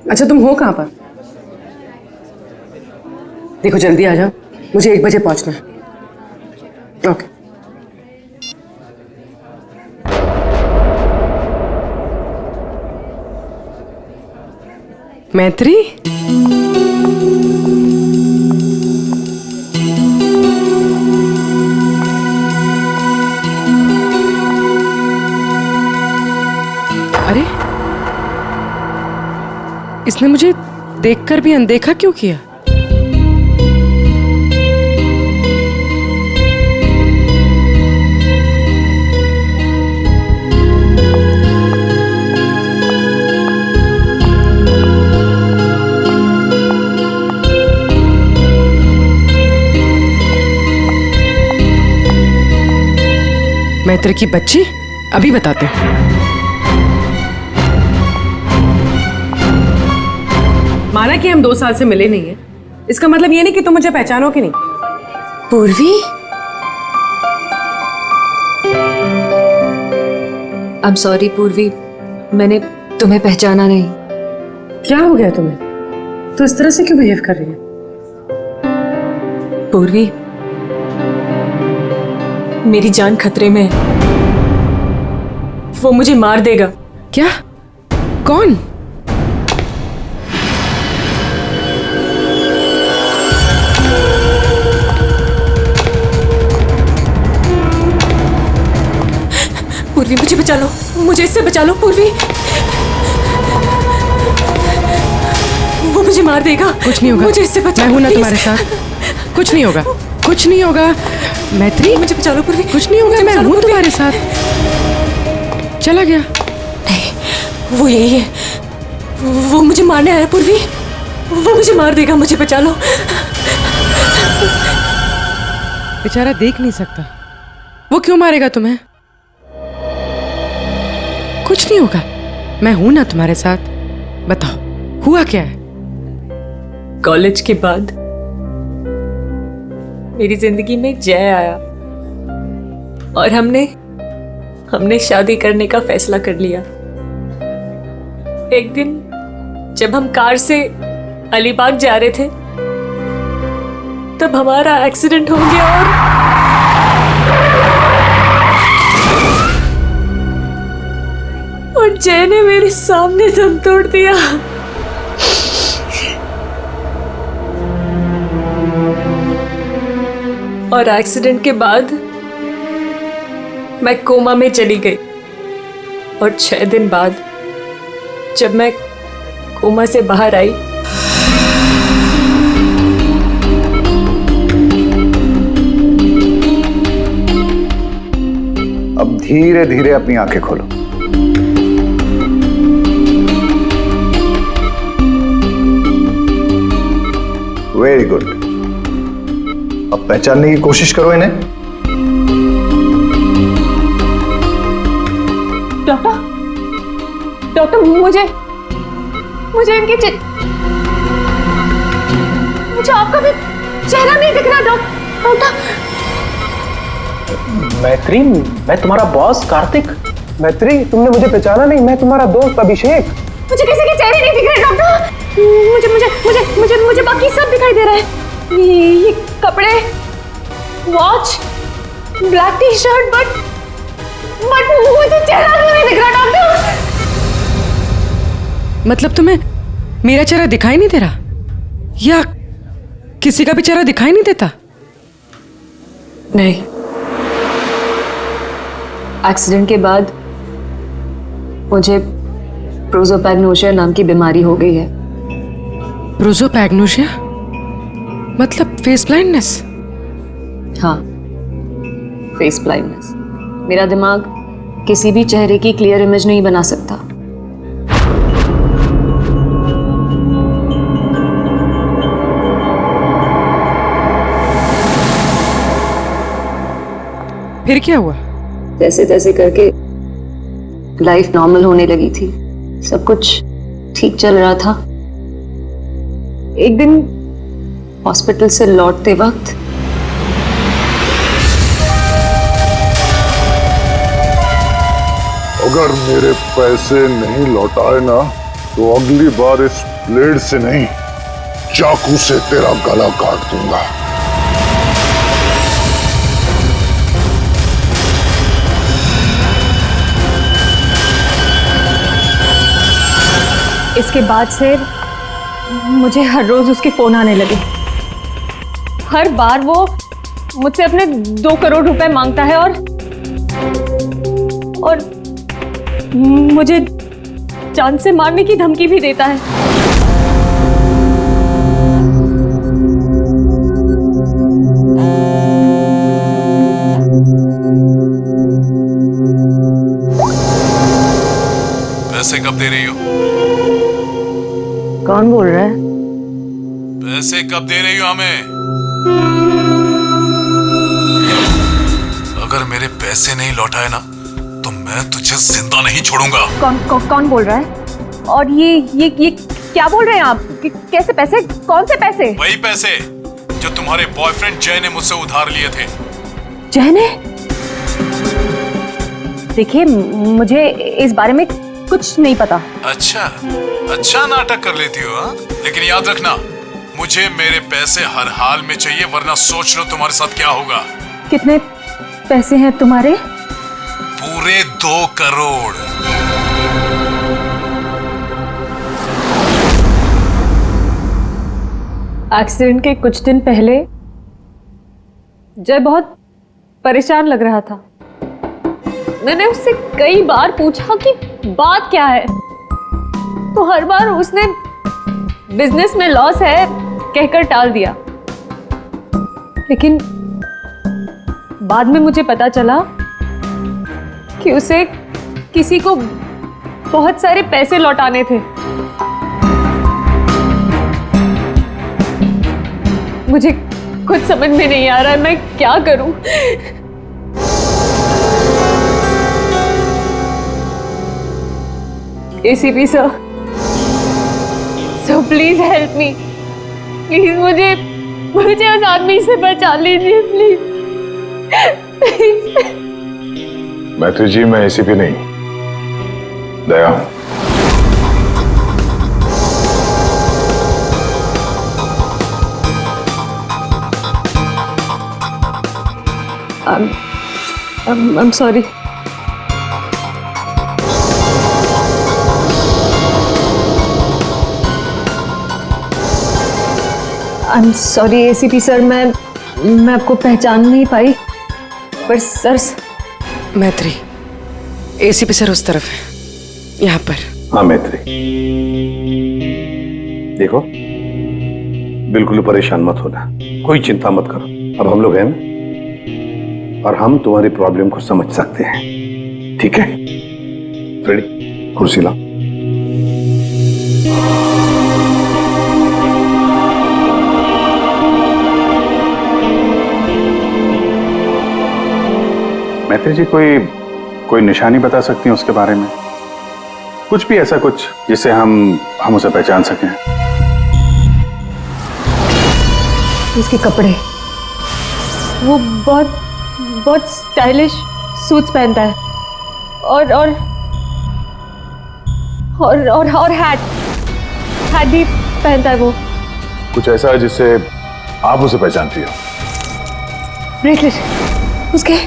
अच्छा तुम हो कहाँ पर? देखो जल्दी आ जाओ, मुझे 1 बजे पहुंचना है। ओके। मैत्री, अरे इसने मुझे देखकर भी अनदेखा क्यों किया? मैत्री की बच्ची, अभी बताते हैं। माना कि हम 2 साल से मिले नहीं हैं, इसका मतलब ये नहीं कि तुम मुझे पहचानोगे नहीं। पूर्वी, आई एम सॉरी पूर्वी, मैंने तुम्हें पहचाना नहीं। क्या हो गया तुम्हें? तो इस तरह से क्यों बिहेव कर रही है? पूर्वी, मेरी जान खतरे में है। वो मुझे मार देगा। क्या? कौन? पूर्वी मुझे बचा लो, मुझे इससे बचा लो पूर्वी। वो मुझे मार देगा। कुछ नहीं होगा, मुझे इससे बचा लो। मैं हूं ना please। तुम्हारे साथ। कुछ नहीं होगा, कुछ नहीं होगा। मैत्री, मुझे बचा लो पूर्वी। कुछ नहीं होगा, मैं हूं तुम्हारे साथ। चला गया? नहीं, वो यही है। वो मुझे मारने आया पूर्वी। वो मुझे मार देगा, मुझे बचा लो। बेचारा देख नहीं सकता, वो क्यों मारेगा तुम्हें? कुछ नहीं होगा, मैं हूं ना तुम्हारे साथ। बताओ हुआ क्या है? कॉलेज के बाद मेरी जिंदगी में जय आया और हमने शादी करने का फैसला कर लिया। एक दिन जब हम कार से अलीबाग जा रहे थे तब हमारा एक्सीडेंट हो गया और जय ने मेरे सामने दम तोड़ दिया। और एक्सीडेंट के बाद मैं कोमा में चली गई और 6 दिन बाद जब मैं कोमा से बाहर आई अब धीरे धीरे अपनी आंखें खोलो। Very good. अब पहचानने की कोशिश करो इन्हें। डॉक्टर मुझे इनके मुझे आपका भी चेहरा नहीं दिख रहा डॉक्टर। मैत्री, मैं तुम्हारा बॉस कार्तिक। मैत्री, तुमने मुझे पहचाना नहीं, मैं तुम्हारा दोस्त अभिषेक। मुझे किसी के चेहरे नहीं दिख रहे डॉक्टर। मुझे मुझे मुझे मुझे मुझे बाकी सब दिखाई दे रहा है। ये कपड़े, watch, black T shirt, but मुझे चेहरा क्यों नहीं दिख रहा डॉक्टर? मतलब तुम्हें मेरा चेहरा दिखाई नहीं दे रहा, या किसी का भी चेहरा दिखाई नहीं देता? नहीं, एक्सीडेंट के बाद मुझे प्रोसोपैग्नोसिया नाम की बीमारी हो गई है। प्रोसोपैग्नोसिया मतलब फेस ब्लाइंडनेस? हाँ, फेस ब्लाइंडनेस। मेरा दिमाग किसी भी चेहरे की क्लियर इमेज नहीं बना सकता। फिर क्या हुआ? जैसे तैसे करके लाइफ नॉर्मल होने लगी थी, सब कुछ ठीक चल रहा था। एक दिन हॉस्पिटल से लौटते वक्त अगर मेरे पैसे नहीं लौटाए ना तो अगली बार इस ब्लेड से नहीं, चाकू से तेरा गला काट दूंगा। इसके बाद से मुझे हर रोज उसके फोन आने लगे। हर बार वो मुझसे अपने 2 करोड़ रुपए मांगता है और मुझे जान से मारने की धमकी भी देता है। पैसे कब दे रही हो? कौन बोल रहा है? पैसे कब दे रही हो हमें? अगर मेरे पैसे नहीं लौटाए ना तो मैं तुझे जिंदा नहीं छोड़ूंगा। कौन बोल रहा है? और ये क्या बोल रहे हैं आप? कैसे पैसे? कौन से पैसे? वही पैसे जो तुम्हारे बॉयफ्रेंड जय ने मुझसे उधार लिए थे। जय ने? देखिए, मुझे इस बारे में कुछ नहीं पता। अच्छा नाटक कर लेती हो हाँ? लेकिन याद रखना, मुझे मेरे पैसे हर हाल में चाहिए, वरना सोच लो तुम्हारे साथ क्या होगा। कितने पैसे हैं तुम्हारे? पूरे 2 करोड़। एक्सीडेंट के कुछ दिन पहले जय बहुत परेशान लग रहा था। मैंने उससे कई बार पूछा कि बात क्या है, तो हर बार उसने बिजनेस में लॉस है कहकर टाल दिया। लेकिन बाद में मुझे पता चला कि उसे किसी को बहुत सारे पैसे लौटाने थे। मुझे कुछ समझ में नहीं आ रहा है, मैं क्या करूं? ACP sir, so please help me. Please मुझे उस आदमी से बचा लीजिए, प्लीज। मैत्री जी, मैं एसीपी नहीं, दया हूं। I'm sorry. I'm sorry ACP sir, मैं आपको पहचान नहीं पाई, पर सर। मैत्री, एसीपी सर उस तरफ है, यहाँ पर। हाँ मैत्री, देखो बिल्कुल परेशान मत होना, कोई चिंता मत करो। अब हम लोग हैं ना, और हम तुम्हारी प्रॉब्लम को समझ सकते हैं, ठीक है? रेडी? कुर्सी लाओ। मैत्री जी, कोई निशानी बता सकती हैं उसके बारे में? कुछ भी ऐसा कुछ जिससे हम उसे पहचान सकें। उसके कपड़े, वो बहुत स्टाइलिश सूट्स पहनता है, और हैट भी पहनता है वो। कुछ ऐसा है जिससे आप उसे पहचानती हो? ब्रेसलेट, उसके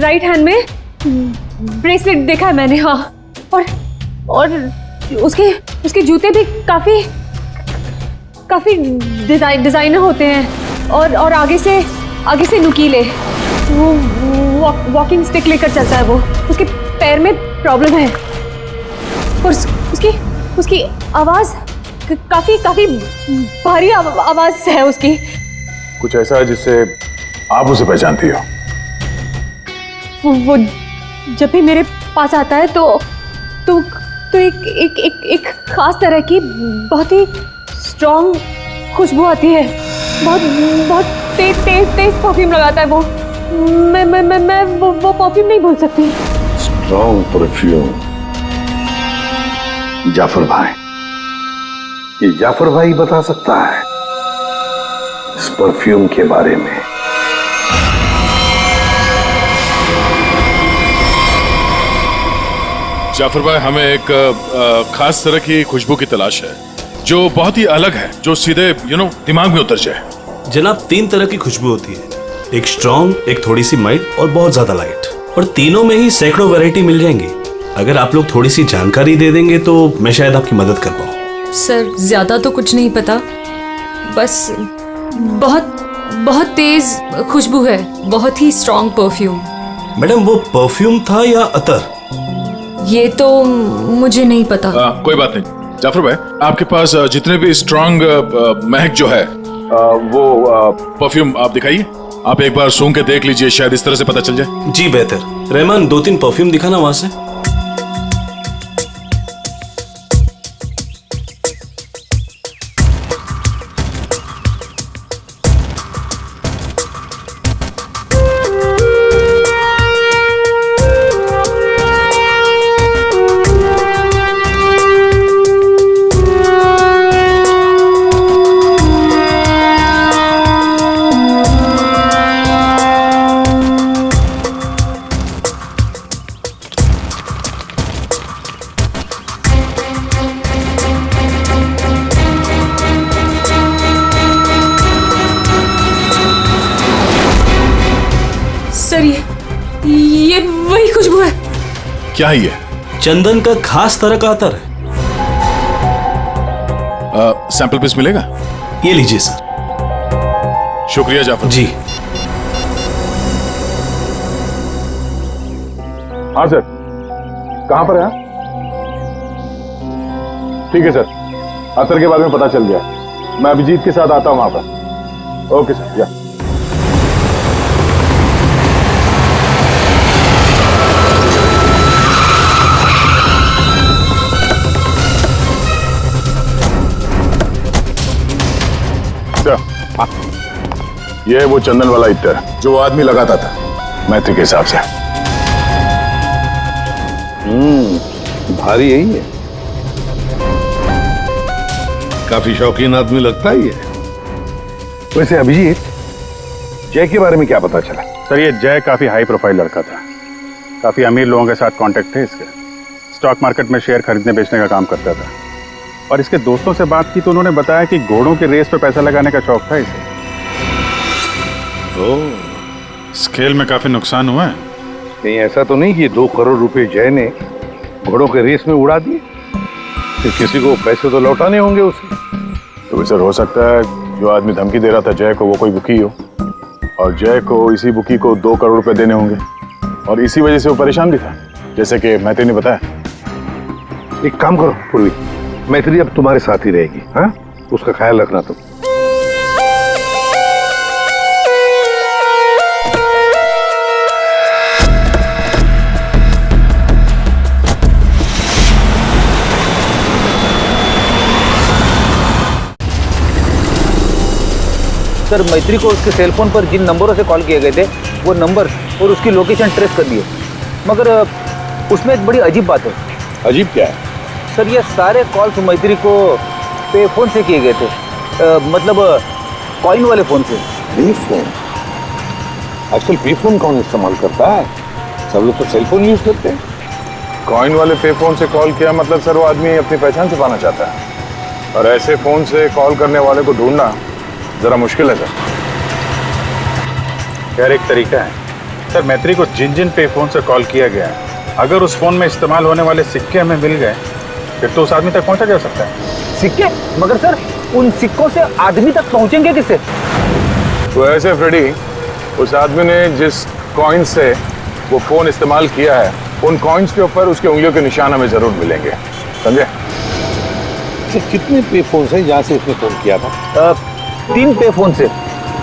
राइट हैंड में ब्रेसलेट देखा है मैंने। हाँ, और उसके जूते भी काफी डिजाइनर होते हैं, और आगे से नुकीले। वो वॉकिंग स्टिक लेकर चलता है। वो उसके पैर में प्रॉब्लम है, और उसकी आवाज काफी भारी आवाज है उसकी। कुछ ऐसा है जिससे आप उसे पहचानती हो? वो जब भी मेरे पास आता है तो एक खास तरह की बहुत ही स्ट्रॉन्ग खुशबू आती है। बहुत तेज परफ्यूम लगाता है वो। मैं वो परफ्यूम नहीं भूल सकती। Strong perfume? जाफर भाई, ये जाफर भाई बता सकता है इस परफ्यूम के बारे में। जाफर भाई, हमें एक खास तरह की खुशबू की तलाश है जो बहुत ही अलग है, जो सीधे दिमाग में उतर जाए। जनाब, 3 तरह की खुशबू होती है, एक स्ट्रॉन्ग, एक थोड़ी सी माइल्ड और बहुत ज्यादा लाइट, और तीनों में ही सैकड़ों वैरायटी मिल जाएंगी। अगर आप लोग थोड़ी सी जानकारी दे देंगे तो मैं शायद आपकी मदद कर पाऊँ। सर ज्यादा तो कुछ नहीं पता, बस बहुत बहुत तेज खुशबू है, बहुत ही स्ट्रॉन्ग परफ्यूम। मैडम, वो परफ्यूम था या अतर? ये तो मुझे नहीं पता। कोई बात नहीं जाफर भाई, आपके पास जितने भी स्ट्रॉन्ग महक जो है वो परफ्यूम आप दिखाइए। आप एक बार सूंघ के देख लीजिए, शायद इस तरह से पता चल जाए। जी बेहतर। रहमान, 2-3 परफ्यूम दिखाना वहां से। सर ये वही खुशबू है। क्या है ये? चंदन का खास तरह का अतर है। सैंपल पीस मिलेगा? ये लीजिए सर। शुक्रिया जाफर जी। हाँ सर, कहाँ पर है? ठीक है सर, अतर के बारे में पता चल गया। मैं अभिजीत के साथ आता हूँ वहां पर। ओके सर, या। ये वो चंदन वाला इत्र जो आदमी लगाता था मैत्री के हिसाब से। भारी यही है, काफी शौकीन आदमी लगता ही है। वैसे अभिजीत, जय के बारे में क्या पता चला? सर, ये जय काफी हाई प्रोफाइल लड़का था, काफी अमीर लोगों के साथ कांटेक्ट थे इसके। स्टॉक मार्केट में शेयर खरीदने बेचने का काम करता था, और इसके दोस्तों से बात की तो उन्होंने बताया कि घोड़ों के रेस पे पैसा लगाने का शौक था इसे। स्केल में काफी नुकसान हुआ है। नहीं, ऐसा तो नहीं कि 2 करोड़ रुपए जय ने घोड़ों के रेस में उड़ा दिए, फिर किसी को पैसे तो लौटाने होंगे उसे। तो सर, हो सकता है जो आदमी धमकी दे रहा था जय को वो कोई बुकी हो, और जय को इसी बुकी को 2 करोड़ रुपए देने होंगे, और इसी वजह से वो परेशान भी था, जैसे कि मैत्री ने बताया। एक काम करो पूर्वी, मैत्री अब तुम्हारे साथ ही रहेगी। हाँ, उसका ख्याल रखना तुम। सर, मैत्री को उसके सेलफोन पर जिन नंबरों से कॉल किए गए थे वो नंबर और उसकी लोकेशन ट्रेस कर दिए, मगर उसमें एक बड़ी अजीब बात है। अजीब क्या है? सर, ये सारे कॉल्स मैत्री को पे फोन से किए गए थे, मतलब कॉइन वाले फोन से। पे फोन? आजकल पे फोन कौन इस्तेमाल करता है? सब लोग तो सेलफोन यूज करते हैं। कॉइन वाले पे फोन से कॉल किया मतलब सर वो आदमी अपनी पहचान छुपाना चाहता है, और ऐसे फोन से कॉल करने वाले को ढूंढना जरा मुश्किल है सर। खैर, एक तरीका है सर, मैत्री को जिन जिन पे फोन से कॉल किया गया है, अगर उस फोन में इस्तेमाल होने वाले सिक्के हमें मिल गए फिर तो उस आदमी तक पहुंचा जा सकता है। सिक्के? मगर सर, उन सिक्कों से आदमी तक पहुंचेंगे किससे? तो ऐसे फ्रेडी, उस आदमी ने जिस कॉइन से वो फोन इस्तेमाल किया है, उन कॉइन्स के ऊपर उसके उंगलियों के निशान हमें जरूर मिलेंगे, समझे? कितने पे फोन है जहाँ से इसने फोन किया था? 3 पे फोन से।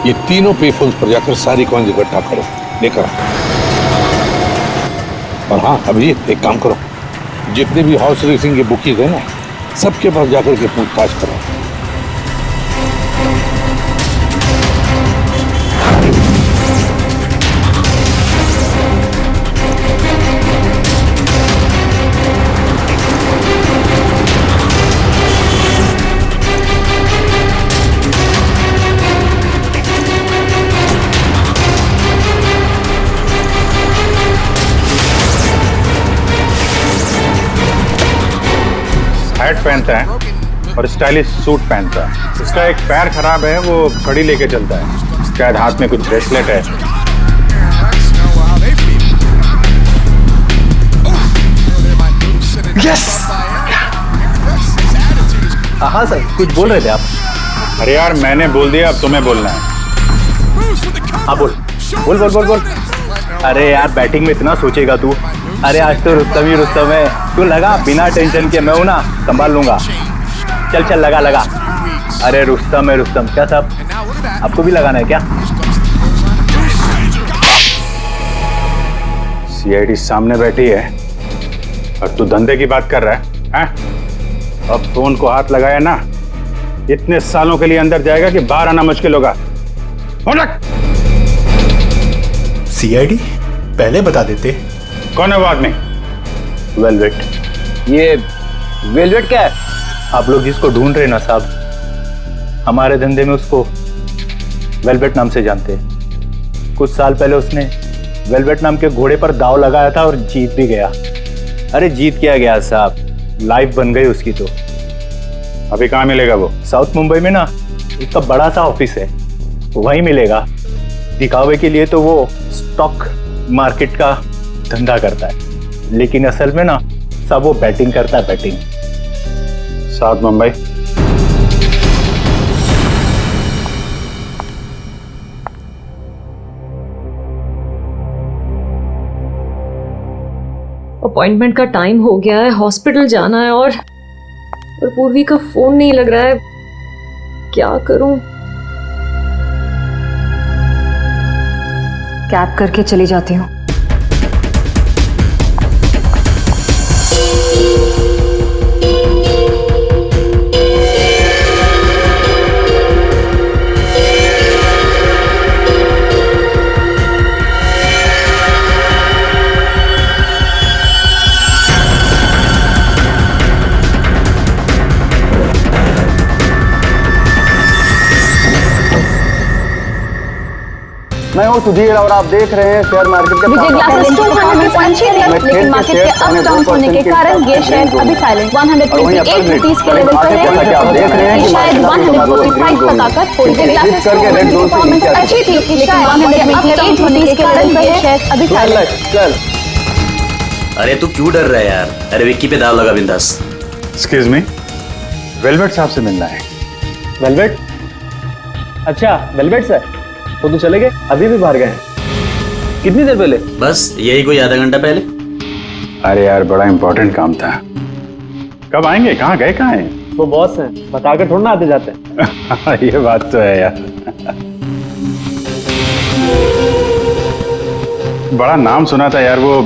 ये तीनों पे फोन पर जाकर सारी कॉइन्स इकट्ठा करो, लेकर आओ। और हाँ अभिजीत, एक काम करो, जितने भी हॉर्स रेसिंग के बुकीज है ना, सबके पास जाकर के पूछताछ करो। शर्ट पहनता है और स्टाइलिश सूट पहनता है। उसका एक पैर खराब है, वो छड़ी लेके चलता है, शायद हाथ में कुछ ब्रेसलेट है। यस। हाँ सर, कुछ बोल रहे थे आप। अरे यार मैंने बोल दिया, अब तुम्हें बोलना है। हाँ बोल बोल बोल बोल बोल। अरे यार बैटिंग में इतना सोचेगा तू। अरे आज तो रुस्तम ही रुस्तम है। तू लगा बिना टेंशन के, मैं हूं ना, संभाल लूंगा। चल चल लगा लगा। अरे रुस्तम है रुस्तम। क्या साहब आपको भी लगाना है क्या? सीआईडी सामने बैठी है और तू धंधे की बात कर रहा है, हैं? अब फोन को हाथ लगाया ना, इतने सालों के लिए अंदर जाएगा कि बाहर आना मुश्किल होगा। सीआईडी पहले बता देते। कौन है वो आदमी? वेलवेट। ये वेलवेट क्या है? आप लोग जिसको ढूंढ रहे ना साहब, हमारे धंधे में उसको वेलवेट नाम से जानते हैं। कुछ साल पहले उसने वेलवेट नाम के घोड़े पर दांव लगाया था और जीत भी गया। अरे जीत क्या गया साहब, लाइफ बन गई उसकी तो। अभी कहाँ मिलेगा वो? साउथ मुंबई में ना उसका बड़ा सा ऑफिस है, वहीं मिलेगा। दिखावे के लिए तो वो स्टॉक मार्केट का धंधा करता है, लेकिन असल में ना सब वो बैटिंग करता है, बैटिंग। साउथ मुंबई। अपॉइंटमेंट का टाइम हो गया है, हॉस्पिटल जाना है और पूर्वी का फोन नहीं लग रहा है। क्या करूं? कैब करके चली जाती हूँ। मैं हूँ सुधीर और आप देख रहे हैं शेयर मार्केट के विजय ग्लासेस 200.8 लेकिन मार्केट के अप डाउन होने के कारण ये शेयर अभी साइलेंट 128 रुपीस के लेवल पर है। आप देख रहे हैं कि शायद 145 तक आकर खोल दे। ग्लासेस करके रेड जोन से नीचे अच्छी थी, लेकिन 128 होने के कारण ये शेयर अभी साइलेंट। चल। अरे तू क्यों डर रहा है यार? अरे विक्की पे दाव लगा बिंदास। एक्सक्यूज मी, वेलवेट साहब से मिलना है। वेलवेट? अच्छा वेलवेट सर, तो चले गए? अभी भी बाहर गए? कितनी देर पहले? बस यही कोई आधा घंटा पहले। अरे यार बड़ा इंपॉर्टेंट काम था। कब आएंगे? कहाँ गए? कहाँ हैं? वो बॉस हैं, बताकर थोड़ा ना आते जाते हैं। ये बात तो है यार। बड़ा नाम सुना था यार, वो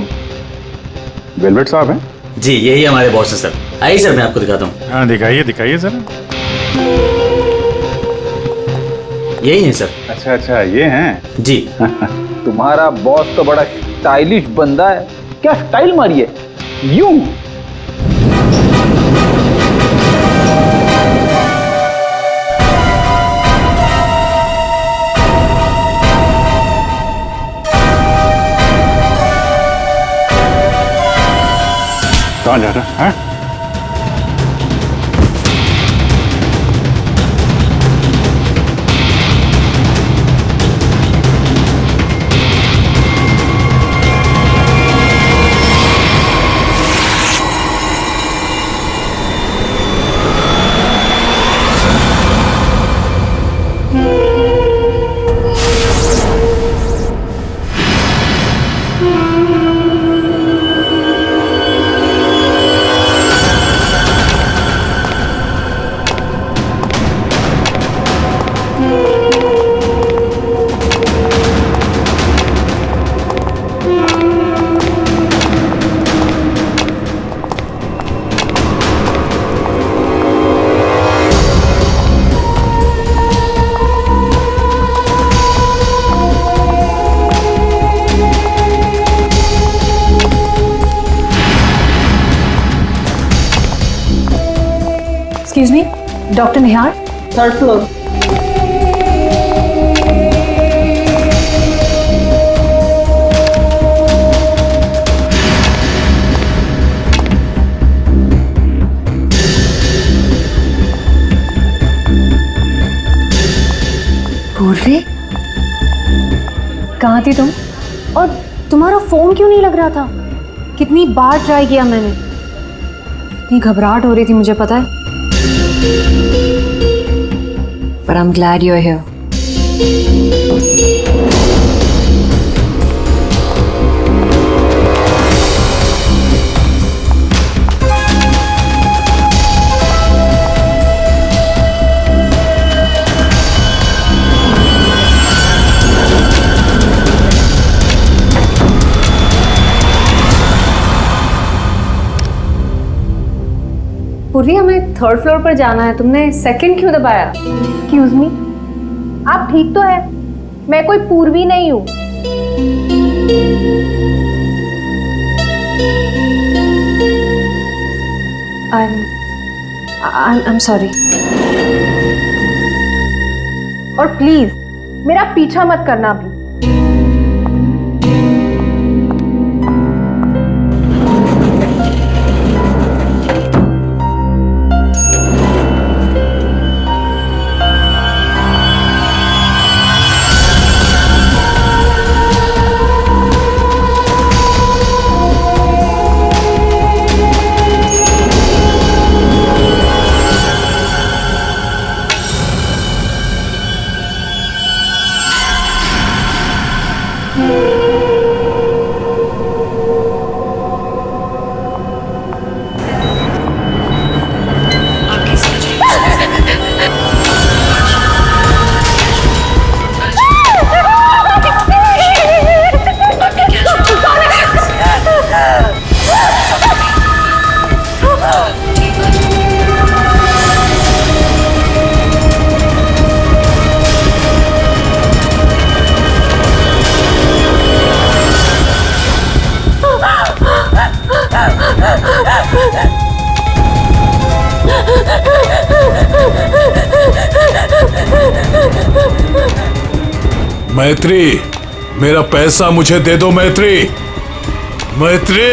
वेलवेट साहब हैं? जी यही हमारे बॉस है सर। आइए सर मैं आपको दिखाता हूँ। हाँ दिखाइए दिखाइए सर। यही है सर। अच्छा अच्छा ये हैं? जी। तुम्हारा बॉस तो बड़ा स्टाइलिश बंदा है। क्या स्टाइल मारी है यूं। कौन जा रहा है? Excuse me, doctor Nihar. Third floor. कहाँ थी तुम? और तुम्हारा फोन क्यों नहीं लग रहा था? कितनी बार ट्राई किया मैंने। इतनी घबराहट हो रही थी मुझे, पता है। But I'm glad you're here. पूर्वी, हमें थर्ड फ्लोर पर जाना है। तुमने सेकंड क्यों दबाया? एक्सक्यूज मी, आप ठीक तो है? मैं कोई पूर्वी नहीं हूँ। I'm sorry. और प्लीज मेरा पीछा मत करना भी। मैत्री, मेरा पैसा मुझे दे दो मैत्री। मैत्री,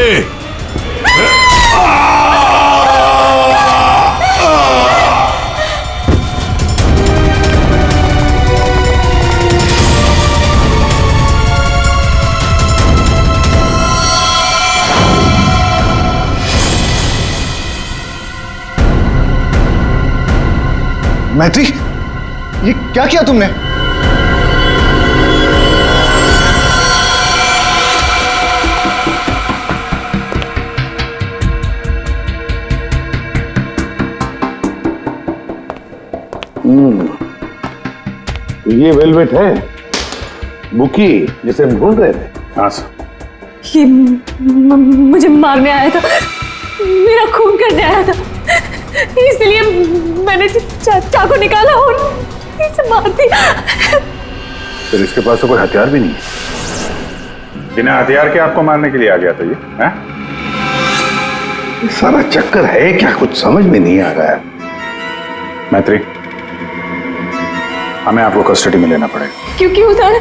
मैत्री, ये क्या किया तुमने? ये वेलवेट है, बुकी, जिसे हम ढूंढ रहे थे। हाँ सर। ये मुझे मारने आया था, मेरा खून करने आया था, इसलिए मैंने चाकू निकाला और इसे मार दिया। फिर इसके पास तो कोई हथियार भी नहीं है। बिना हथियार के आपको मारने के लिए आ गया था ये, हैं? सारा चक्कर है क्या, कुछ समझ में नहीं आ रहा है। मैत्री, हमें आपको कस्टडी में लेना पड़ेगा। क्यों सर?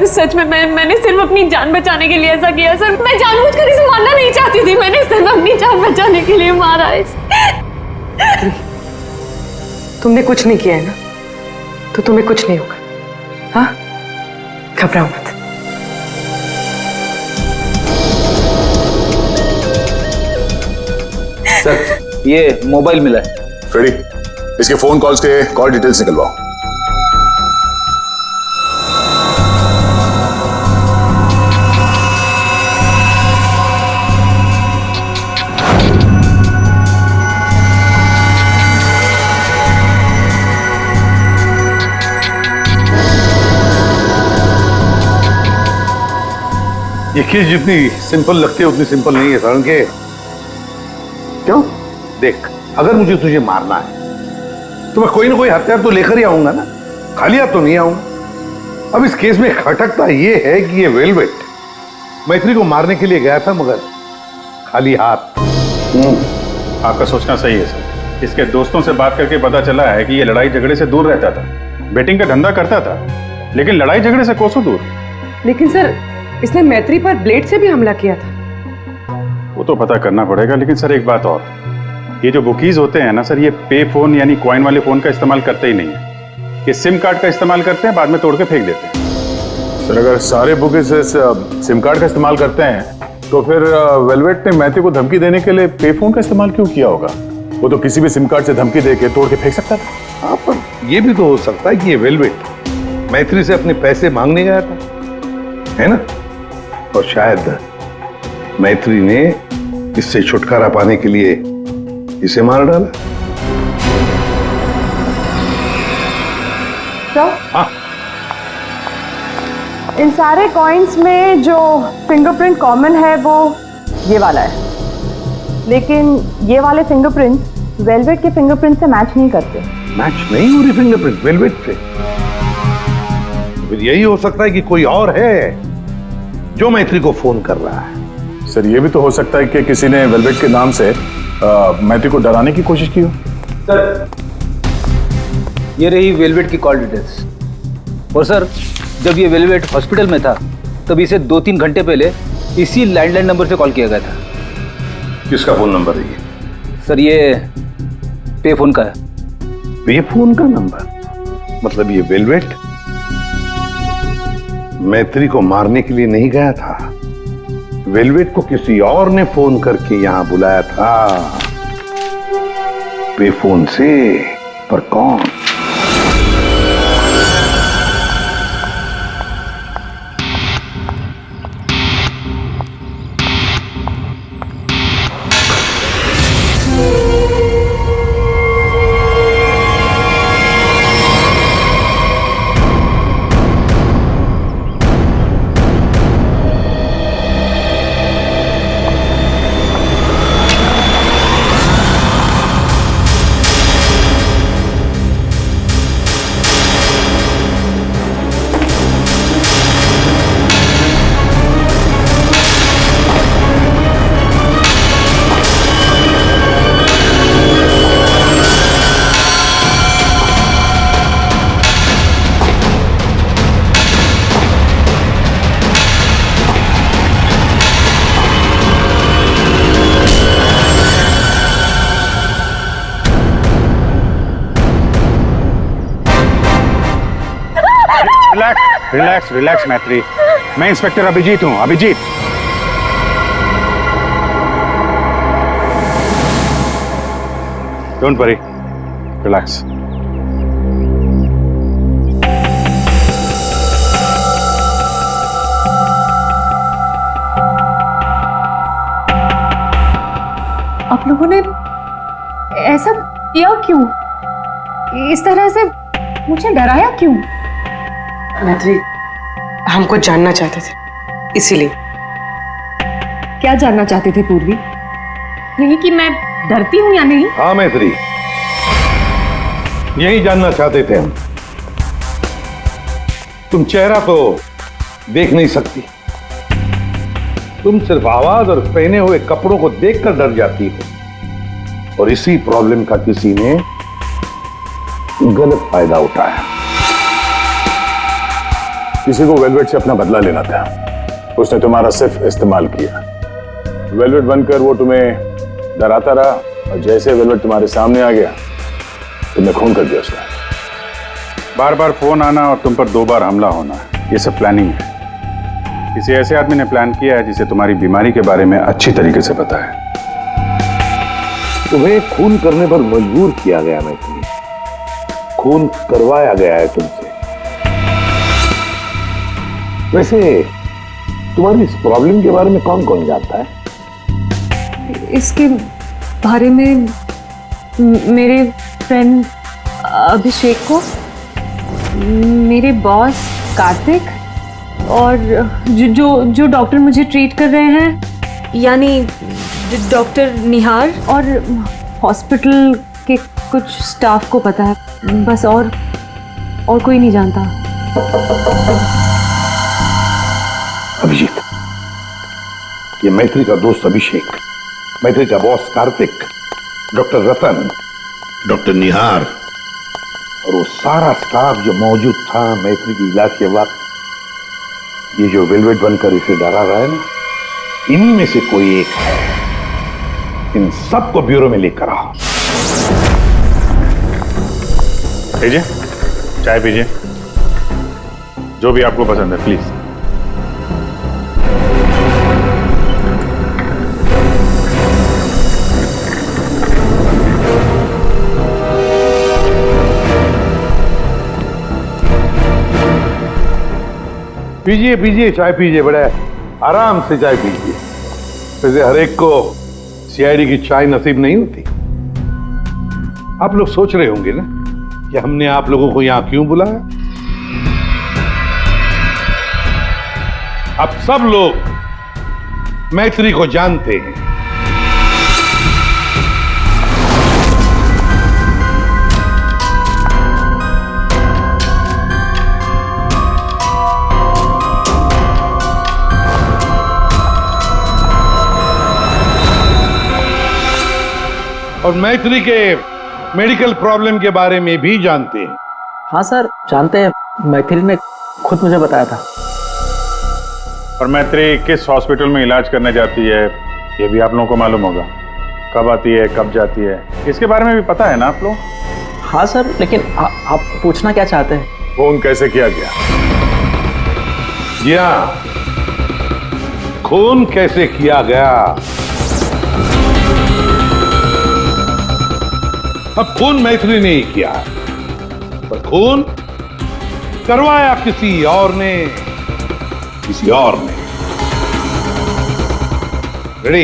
सच में मैंने सिर्फ अपनी जान बचाने के लिए ऐसा किया सर। मैं जानबूझकर इसे मारना नहीं चाहती थी, मैंने सिर्फ अपनी जान बचाने के लिए मारा इसे। तुमने कुछ नहीं किया है ना, तो तुम्हें कुछ नहीं होगा। हाँ, घबराओ मत। सर, ये मोबाइल मिला है। फ्रेडी, इसके फोन कॉल्स के कॉल डिटेल्स निकलवाओ। ये केस जितनी सिंपल लगती है उतनी सिंपल नहीं है सारण के। क्यों? देख, अगर मुझे तुझे मारना है तो मैं कोई ना कोई हथियार तो लेकर ही आऊंगा ना, खाली हाथ तो नहीं आऊंगा। अब इस केस में खटकता ये है कि ये वेलवेट मैत्री को मारने के लिए गया था, मगर खाली हाथ। आपका सोचना सही है सर। इसके दोस्तों से बात करके पता चला है कि ये लड़ाई झगड़े से दूर रहता था, बेटिंग का धंधा करता था, लेकिन लड़ाई झगड़े से कोसों दूर। लेकिन सर, इसने मैत्री पर ब्लेड से भी हमला किया था। वो तो पता करना पड़ेगा, लेकिन सर एक बात और, ये जो बुकीज होते हैं ना सर, ये पे फोन यानी कॉइन वाले फोन का इस्तेमाल करते ही नहीं है। ये सिम कार्ड का इस्तेमाल करते हैं, बाद में तोड़ के फेंक देते हैं। सर अगर सारे बुकेस सिम कार्ड का इस्तेमाल करते हैं तो फिर वेलवेट ने मैथ्यू को धमकी देने के लिए पे फोन का इस्तेमाल क्यों किया होगा? वो तो किसी भी सिम कार्ड से धमकी देके तोड़ के फेंक सकता था। हाँ, पर ये भी तो हो सकता है कि ये वेलवेट मैत्री से अपने पैसे मांगने गया था, है ना? और शायद मैत्री ने इससे छुटकारा पाने के लिए इसे मार डाला। क्या? हाँ। इन सारे कॉइन्स में जो फिंगरप्रिंट कॉमन है वो ये वाला है, लेकिन ये वाले फिंगरप्रिंट वेलवेट के फिंगरप्रिंट से मैच नहीं करते। मैच नहीं हो रही फिंगरप्रिंट वेलवेट से? फिर यही हो सकता है कि कोई और है जो मैत्री को फोन कर रहा है। सर ये भी तो हो सकता है कि किसी ने वेलवेट के नाम से मैथ्यू को डराने की कोशिश की हो। सर ये रही वेलवेट की कॉल डिटेल्स। और सर जब ये वेलवेट हॉस्पिटल में था तब इसे 2-3 घंटे पहले इसी लैंडलाइन नंबर से कॉल किया गया था। किसका फोन नंबर है ये? सर ये पे फोन का है। पे फोन का नंबर? मतलब ये वेलवेट मैत्री को मारने के लिए नहीं गया था, वेलवेट को किसी और ने फोन करके यहां बुलाया था पे फोन से। पर कौन? रिलैक्स रिलैक्स मैत्री, मैं इंस्पेक्टर अभिजीत हूं। Abhijeet, don't worry, relax. आप लोगों ने ऐसा किया क्यों? इस तरह से मुझे डराया क्यों? मैत्री, हम कुछ जानना चाहते थे, इसीलिए। क्या जानना चाहते थे पूर्वी? नहीं कि मैं डरती हूं या नहीं? हाँ मैत्री, यही जानना चाहते थे हम। तुम चेहरा तो देख नहीं सकती, तुम सिर्फ आवाज और पहने हुए कपड़ों को देखकर डर जाती हो, और इसी प्रॉब्लम का किसी ने गलत फायदा उठाया। किसी को वेलवेट से अपना बदला लेना था, उसने तुम्हारा सिर्फ इस्तेमाल किया। वेलवेट बनकर वो तुम्हें डराता रहा, और जैसे वेलवेट तुम्हारे सामने आ गया तुमने खून कर दिया उसका। बार बार फोन आना और तुम पर 2 बार हमला होना, ये सब प्लानिंग है। किसी ऐसे आदमी ने प्लान किया है जिसे तुम्हारी बीमारी के बारे में अच्छी तरीके से पता है। तुम्हें खून करने पर मजबूर किया गया मैत्री, खून करवाया गया है तुमसे। वैसे तुम्हारी इस प्रॉब्लम के बारे में कौन कौन जानता है? इसके बारे में मेरे फ्रेंड अभिषेक को, मेरे बॉस कार्तिक, और जो डॉक्टर मुझे ट्रीट कर रहे हैं, यानी डॉक्टर निहार, और हॉस्पिटल के कुछ स्टाफ को पता है, बस। और कोई नहीं जानता। अभिजीत, ये मैत्री का दोस्त अभिषेक, मैत्री का बॉस कार्तिक, डॉक्टर रतन, डॉक्टर निहार, और वो सारा स्टाफ जो मौजूद था मैत्री की इलाज के वक्त, ये जो वेलवेट बनकर इसे डरा रहा है ना, इन्हीं में से कोई एक है। इन सबको ब्यूरो में लेकर आओ। लीजिए, चाय पीजिए, जो भी आपको पसंद है प्लीज। पीजिए पीजिए, चाय पीजिए, बड़े आराम से चाय पीजिए। वैसे हर एक को सीआईडी की चाय नसीब नहीं होती। आप लोग सोच रहे होंगे ना कि हमने आप लोगों को यहां क्यों बुलाया। अब सब लोग मैत्री को जानते हैं। और मैत्री के मेडिकल प्रॉब्लम के बारे में भी जानते हैं। हाँ सर, जानते हैं। मैथिली ने खुद मुझे बताया था। और मैत्री किस हॉस्पिटल में इलाज करने जाती है ये भी आप लोगों को मालूम होगा। कब आती है, कब जाती है, इसके बारे में भी पता है ना आप लोग? हाँ सर, लेकिन आप पूछना क्या चाहते हैं? फोन कैसे किया गया? जी हाँ, खून कैसे किया गया। अब खून मैत्री ने ही किया, पर खून करवाया किसी और ने। रेडी?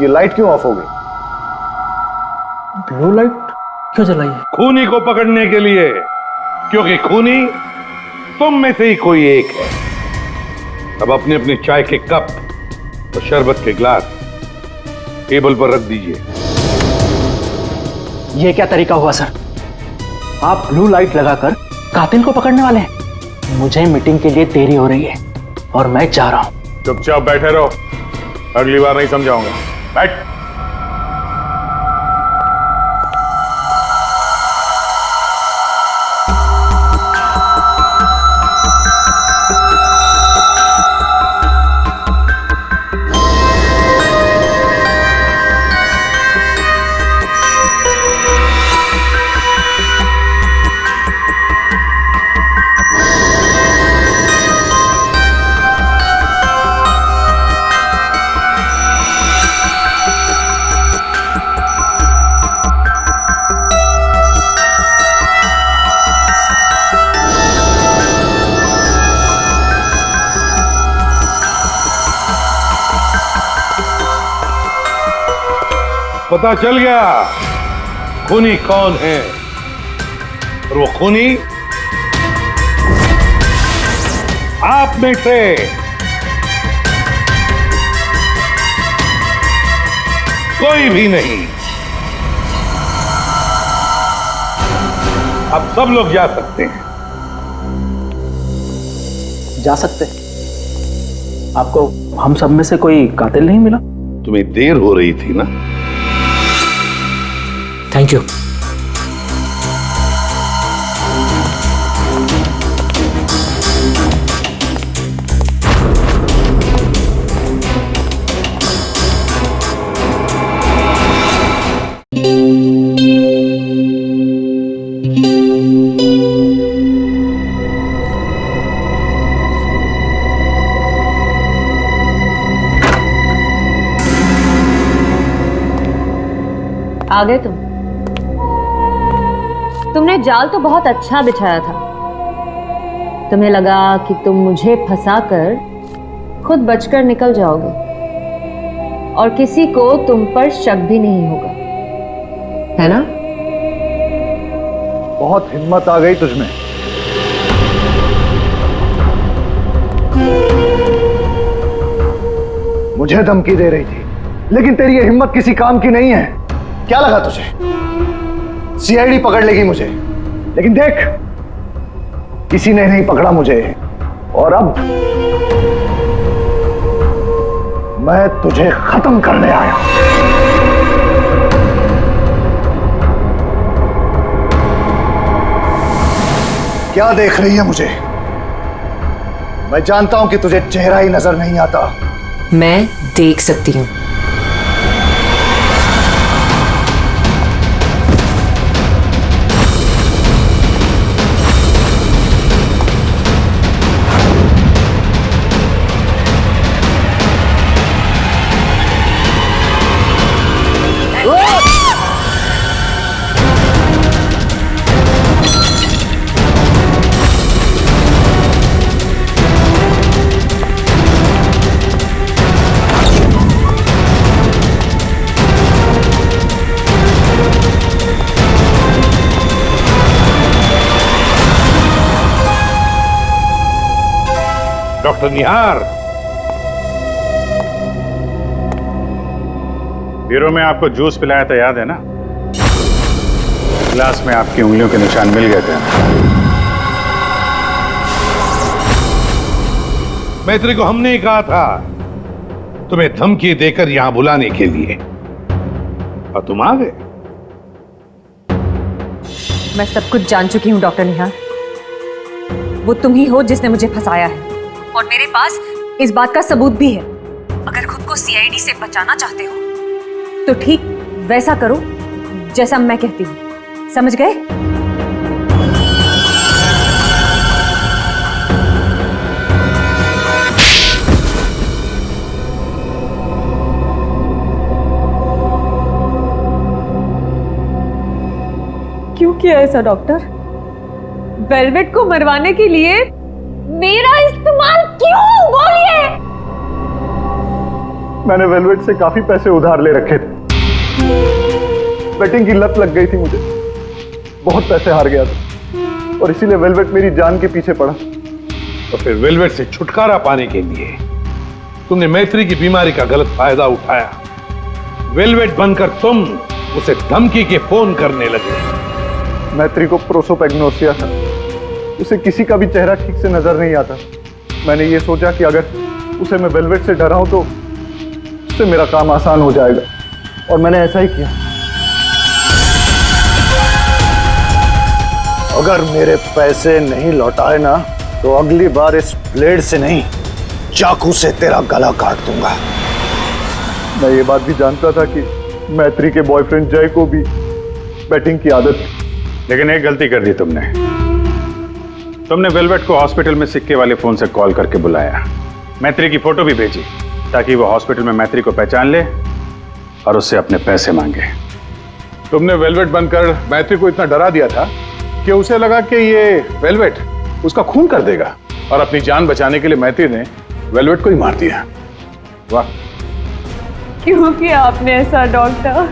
ये लाइट क्यों ऑफ हो गई? ब्लू लाइट क्यों जलाई है? खूनी को पकड़ने के लिए, क्योंकि खूनी तुम में से ही कोई एक है। अब अपने अपने चाय के कप और शरबत के ग्लास टेबल पर रख दीजिए। ये क्या तरीका हुआ सर? आप ब्लू लाइट लगाकर कातिल को पकड़ने वाले हैं? मुझे मीटिंग के लिए देरी हो रही है और मैं जा रहा हूं। चुपचाप बैठे रहो, अगली बार नहीं समझाऊंगा। बैठ। पता चल गया खूनी कौन है। और वो खूनी आप में से कोई भी नहीं। अब सब लोग जा सकते हैं। जा सकते? आपको हम सब में से कोई कातिल नहीं मिला? तुम्हें देर हो रही थी ना। Thank you. आ गए तुमने जाल तो बहुत अच्छा बिछाया था। तुम्हें लगा कि तुम मुझे फंसाकर खुद बचकर निकल जाओगे और किसी को तुम पर शक भी नहीं होगा, है ना? बहुत हिम्मत आ गई तुझमें। मुझे धमकी दे रही थी, लेकिन तेरी ये हिम्मत किसी काम की नहीं है। क्या लगा तुझे सीआईडी पकड़ लेगी मुझे? लेकिन देख, किसी ने नहीं पकड़ा मुझे। और अब मैं तुझे खत्म करने आया। क्या देख रही है मुझे? मैं जानता हूं कि तुझे चेहरा ही नजर नहीं आता। मैं देख सकती हूं। डॉक्टर निहार। ब्यूरो में आपको जूस पिलाया था, याद है ना? गिलास में आपकी उंगलियों के निशान मिल गए थे। मैत्री को हमने ही कहा था तुम्हें धमकी देकर यहां बुलाने के लिए, और तुम आ गए। मैं सब कुछ जान चुकी हूँ डॉक्टर निहार। वो तुम ही हो जिसने मुझे फंसाया है, और मेरे पास इस बात का सबूत भी है। अगर खुद को सीआईडी से बचाना चाहते हो तो ठीक वैसा करो जैसा मैं कहती हूँ, समझ गए? क्यों किया ऐसा डॉक्टर? वेलवेट को मरवाने के लिए मेरा इस्तेमाल क्यों? बोलिए। मैंने वेलवेट से काफी पैसे उधार ले रखे थे। बेटिंग की लत लग गई थी मुझे, बहुत पैसे हार गया था, और इसीलिए वेलवेट मेरी जान के पीछे पड़ा। तो फिर वेलवेट से छुटकारा पाने के लिए तुमने मैत्री की बीमारी का गलत फायदा उठाया। वेलवेट बनकर तुम उसे धमकी के फोन करने लगे। मैत्री को प्रोसोपैग्नोसिया था, उसे किसी का भी चेहरा ठीक से नजर नहीं आता। मैंने ये सोचा कि अगर उसे मैं वेलवेट से डराऊं तो उससे मेरा काम आसान हो जाएगा, और मैंने ऐसा ही किया। अगर मेरे पैसे नहीं लौटाए ना तो अगली बार इस ब्लेड से नहीं, चाकू से तेरा गला काट दूंगा। मैं ये बात भी जानता था कि मैत्री के बॉयफ्रेंड जय को भी बैटिंग की आदत थी। लेकिन एक गलती कर दी तुमने वेलवेट को हॉस्पिटल में सिक्के वाले फोन से कॉल करके बुलाया, मैत्री की फोटो भी भेजी ताकि वो हॉस्पिटल में मैत्री को पहचान ले और उससे अपने पैसे मांगे। तुमने वेलवेट बनकर मैत्री को इतना डरा दिया था कि उसे लगा कि ये वेलवेट उसका खून कर देगा, और अपनी जान बचाने के लिए मैत्री ने वेलवेट को ही मार दिया। वाह! क्यों किया आपने ऐसा डॉक्टर?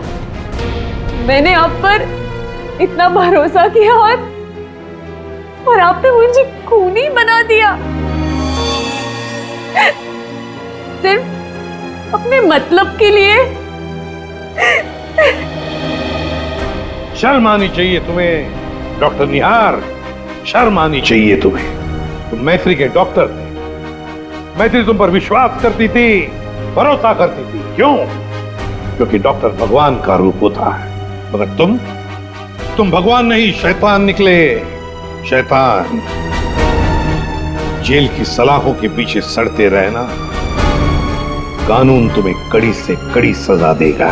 मैंने आप पर इतना भरोसा किया और आपने मुझे खूनी बना दिया, सिर्फ अपने मतलब के लिए। शर्म आनी चाहिए तुम्हें डॉक्टर निहार, शर्म आनी चाहिए तुम्हें। तुम मैत्री के डॉक्टर थे, मैत्री तुम पर विश्वास करती थी, भरोसा करती थी। क्यों? क्योंकि डॉक्टर भगवान का रूप होता है, मगर तुम भगवान नहीं, शैतान निकले। शैतान। जेल की सलाखों के पीछे सड़ते रहना, कानून तुम्हें कड़ी से कड़ी सजा देगा।